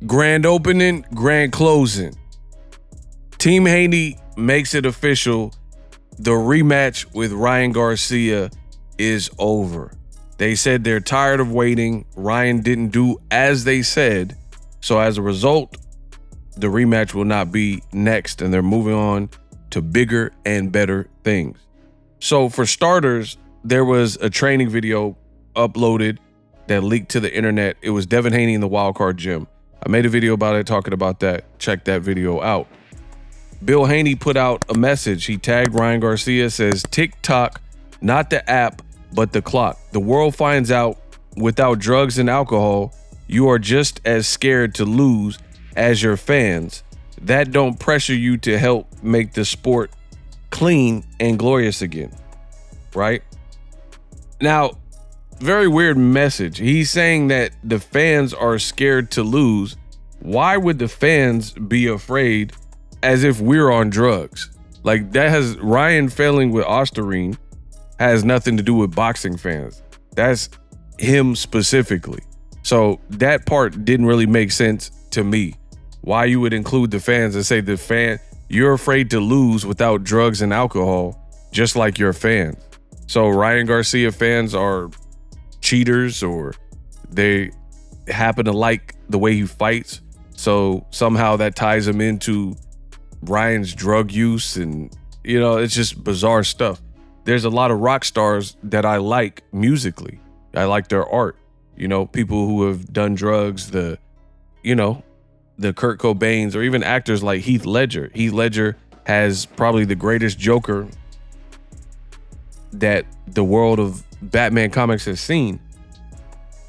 Grand opening, grand closing. Team Haney makes it official. The rematch with Ryan Garcia is over. They said they're tired of waiting. Ryan didn't do as they said. So as a result, the rematch will not be next, and they're moving on to bigger and better things. So for starters, there was a training video uploaded that leaked to the internet. It was Devin Haney in the wildcard gym. I made a video about it, talking about that. Check that video out. Bill Haney put out a message. He tagged Ryan Garcia, says, "TikTok, not the app, but the clock. The world finds out without drugs and alcohol, you are just as scared to lose as your fans. That don't pressure you to help make the sport clean and glorious again." Right? Now, very weird message. He's saying that the fans are scared to lose. Why would the fans be afraid, as if we're on drugs? Like, that has Ryan failing with Osterine has nothing to do with boxing fans. That's him specifically. So that part didn't really make sense to me. Why you would include the fans and say you're afraid to lose without drugs and alcohol, just like your fans. So Ryan Garcia fans are cheaters, or they happen to like the way he fights. So somehow that ties him into Ryan's drug use, and it's just bizarre stuff. There's a lot of rock stars that I like musically. I like their art. People who have done drugs, the Kurt Cobains, or even actors like Heath Ledger. Heath Ledger has probably the greatest Joker that the world of Batman comics has seen.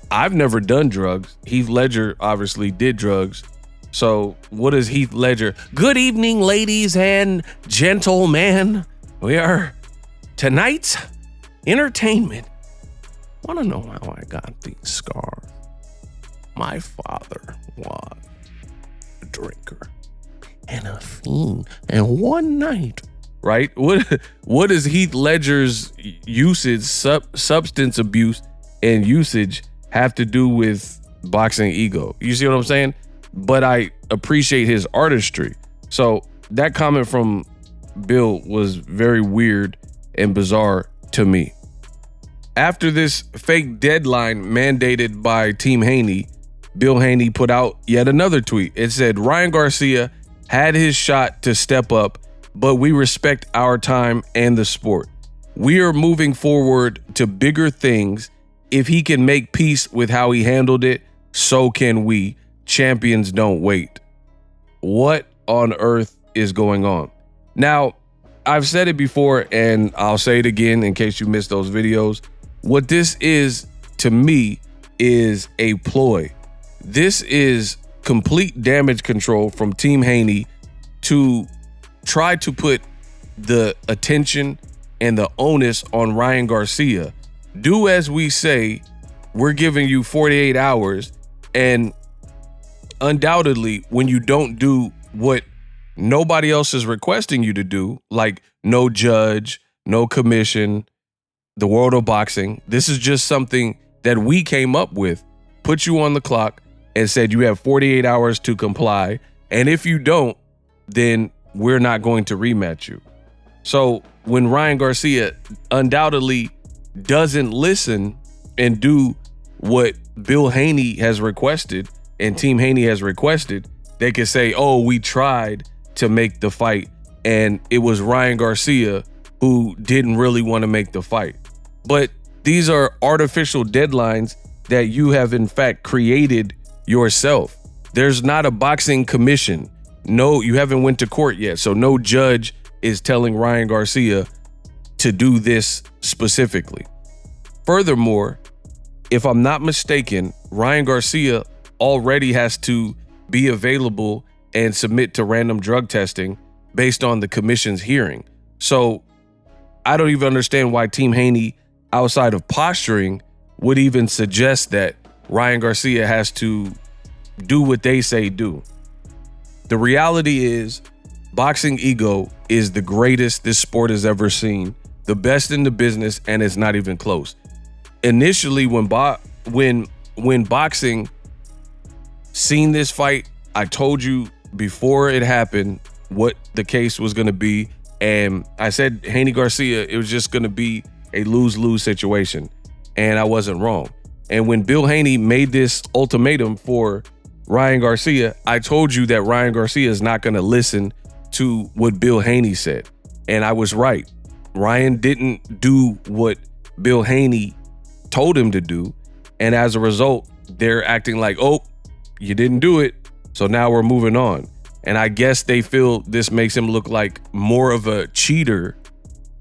I've never done drugs. Heath Ledger obviously did drugs. So what is Heath Ledger? Good evening, ladies and gentlemen. We are tonight's entertainment. Want to know how I got these scars? My father was a drinker and a fiend, and one night, right? What is Heath Ledger's usage, substance abuse and usage have to do with Boxing Ego? You see what I'm saying? But I appreciate his artistry. So that comment from Bill was very weird and bizarre to me. After this fake deadline mandated by Team Haney, Bill Haney put out yet another tweet. It said, "Ryan Garcia had his shot to step up, but we respect our time and the sport. We are moving forward to bigger things. If he can make peace with how he handled it, so can we. Champions don't wait." What on earth is going on? Now, I've said it before, and I'll say it again in case you missed those videos. What this is, to me, is a ploy. This is complete damage control from Team Haney to try to put the attention and the onus on Ryan Garcia. Do as we say. We're giving you 48 hours. And undoubtedly, when you don't do what nobody else is requesting you to do, like no judge, no commission, the world of boxing, this is just something that we came up with, put you on the clock and said you have 48 hours to comply. And if you don't, then we're not going to rematch you. So when Ryan Garcia undoubtedly doesn't listen and do what Bill Haney has requested and Team Haney has requested, they can say, "Oh, we tried to make the fight, and it was Ryan Garcia who didn't really want to make the fight." But these are artificial deadlines that you have in fact created yourself. There's not a boxing commission. No, you haven't went to court yet. So no judge is telling Ryan Garcia to do this specifically. Furthermore, if I'm not mistaken, Ryan Garcia already has to be available and submit to random drug testing based on the commission's hearing. So I don't even understand why Team Haney, outside of posturing, would even suggest that Ryan Garcia has to do what they say do. The reality is, Boxing Ego is the greatest this sport has ever seen, the best in the business, and it's not even close. Initially, when boxing seen this fight. I told you before it happened what the case was going to be. And I said Haney Garcia, it was just going to be a lose-lose situation. And I wasn't wrong. And when Bill Haney made this ultimatum for Ryan Garcia, I told you that Ryan Garcia is not going to listen to what Bill Haney said. And I was right. Ryan didn't do what Bill Haney told him to do. And as a result, they're acting like, oh, you didn't do it. So now we're moving on. And I guess they feel this makes him look like more of a cheater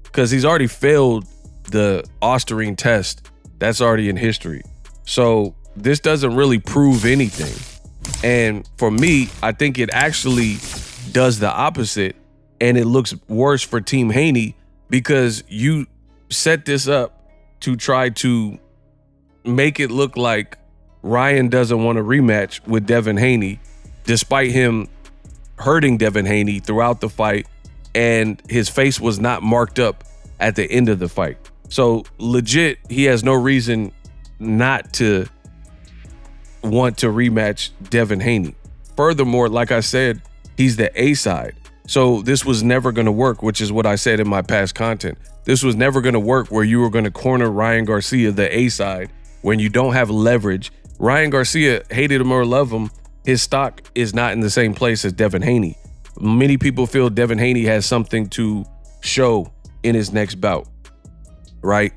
because he's already failed the Osterine test. That's already in history. So this doesn't really prove anything. And for me, I think it actually does the opposite. And it looks worse for Team Haney because you set this up to try to make it look like Ryan doesn't want a rematch with Devin Haney, despite him hurting Devin Haney throughout the fight, and his face was not marked up at the end of the fight. So legit, he has no reason not to want to rematch Devin Haney. Furthermore, like I said, he's the A side. So this was never going to work, which is what I said in my past content. This was never going to work where you were going to corner Ryan Garcia, the A side, when you don't have leverage. Ryan Garcia, hated him or love him, his stock is not in the same place as Devin Haney. Many people feel Devin Haney has something to show in his next bout, right?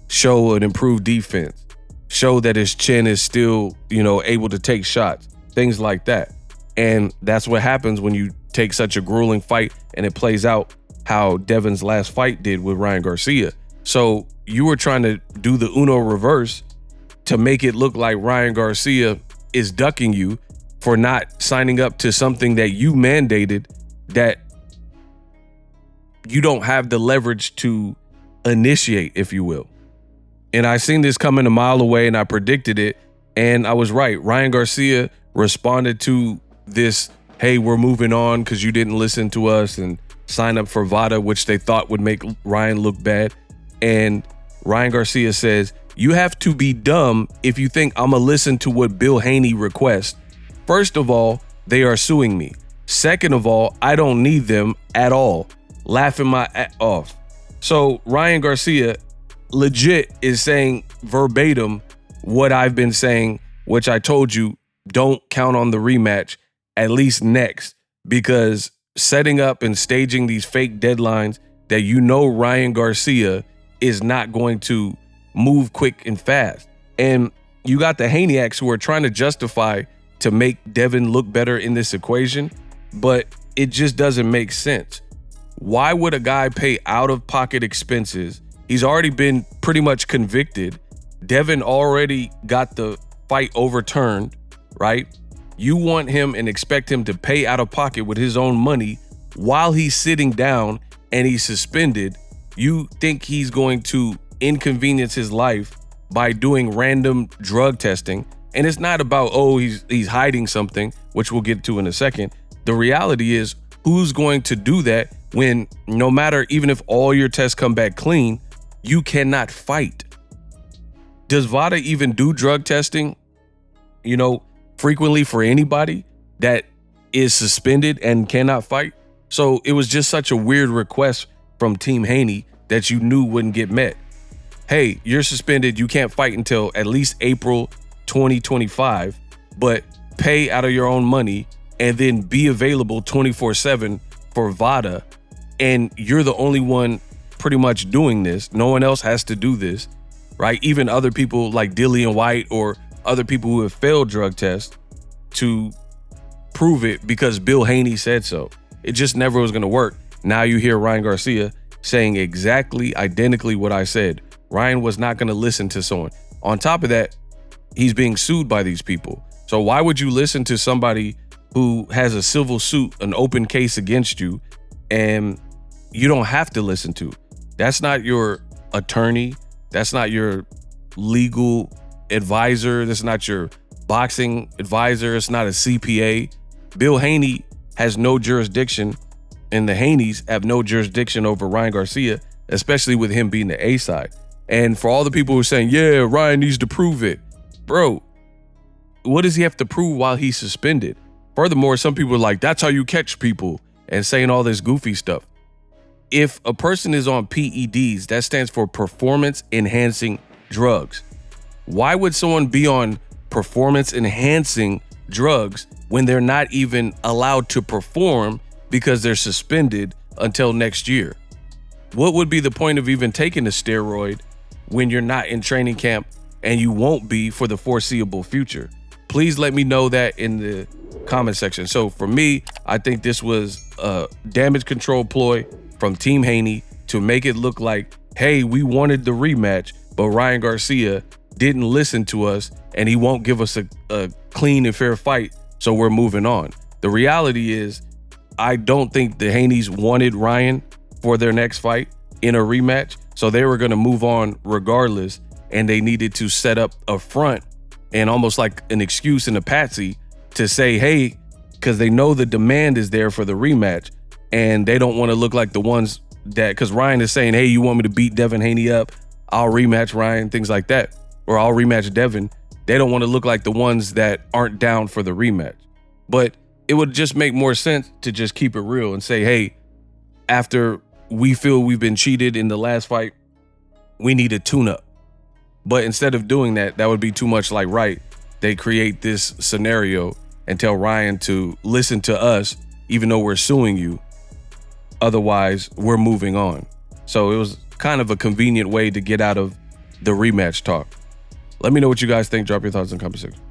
Show an improved defense, show that his chin is still, able to take shots, things like that. And that's what happens when you take such a grueling fight and it plays out how Devin's last fight did with Ryan Garcia. So you were trying to do the Uno reverse to make it look like Ryan Garcia is ducking you for not signing up to something that you mandated that you don't have the leverage to initiate, if you will. And I seen this coming a mile away and I predicted it, and I was right. Ryan Garcia responded to this, hey, we're moving on because you didn't listen to us and sign up for VADA, which they thought would make Ryan look bad. And Ryan Garcia says, you have to be dumb if you think I'm gonna listen to what Bill Haney requests. First of all, they are suing me. Second of all, I don't need them at all. Laughing my ass off. So Ryan Garcia legit is saying verbatim what I've been saying, which I told you, don't count on the rematch, at least next, because setting up and staging these fake deadlines that Ryan Garcia is not going to move quick and fast. And you got the Haneyacks who are trying to justify to make Devin look better in this equation, but it just doesn't make sense. Why would a guy pay out-of-pocket expenses? He's already been pretty much convicted. Devin already got the fight overturned, right? You want him and expect him to pay out of pocket with his own money while he's sitting down and he's suspended. You think he's going to inconvenience his life by doing random drug testing. And it's not about, oh, he's hiding something, which we'll get to in a second. The reality is, who's going to do that when no matter, even if all your tests come back clean, you cannot fight? Does VADA even do drug testing, frequently for anybody that is suspended and cannot fight? So it was just such a weird request from Team Haney that you knew wouldn't get met. Hey, you're suspended. You can't fight until at least April 2025, but pay out of your own money and then be available 24/7 for VADA. And you're the only one pretty much doing this. No one else has to do this, right? Even other people like Dillian White or other people who have failed drug tests to prove it because Bill Haney said so. It just never was going to work. Now you hear Ryan Garcia saying exactly identically what I said. Ryan was not going to listen to someone. On top of that, he's being sued by these people. So why would you listen to somebody who has a civil suit, an open case against you, and you don't have to listen to? That's not your attorney. That's not your legal advisor. That's not your boxing advisor. It's not a CPA. Bill Haney has no jurisdiction, and the Haneys have no jurisdiction over Ryan Garcia, especially with him being the A side. And for all the people who are saying, yeah, Ryan needs to prove it. Bro, what does he have to prove while he's suspended? Furthermore, some people are like, that's how you catch people, and saying all this goofy stuff. If a person is on PEDs, that stands for performance enhancing drugs. Why would someone be on performance enhancing drugs when they're not even allowed to perform because they're suspended until next year? What would be the point of even taking a steroid when you're not in training camp and you won't be for the foreseeable future? Please let me know that in the comment section. So for me, I think this was a damage control ploy from Team Haney to make it look like, hey, we wanted the rematch, but Ryan Garcia didn't listen to us and he won't give us a clean and fair fight, so we're moving on. The reality is, I don't think the Haneys wanted Ryan for their next fight in a rematch, so they were going to move on regardless, and they needed to set up a front and almost like an excuse and a patsy to say, hey, because they know the demand is there for the rematch, and they don't want to look like the ones that, because Ryan is saying, hey, you want me to beat Devin Haney up? I'll rematch Ryan, things like that. Or I'll rematch Devin. They don't want to look like the ones that aren't down for the rematch. But it would just make more sense to just keep it real and say, hey, after we feel we've been cheated in the last fight, we need a tune-up. But instead of doing that, that would be too much like right. They create this scenario and tell Ryan to listen to us, even though we're suing you. Otherwise, we're moving on. So it was kind of a convenient way to get out of the rematch talk. Let me know what you guys think. Drop your thoughts in the comment section.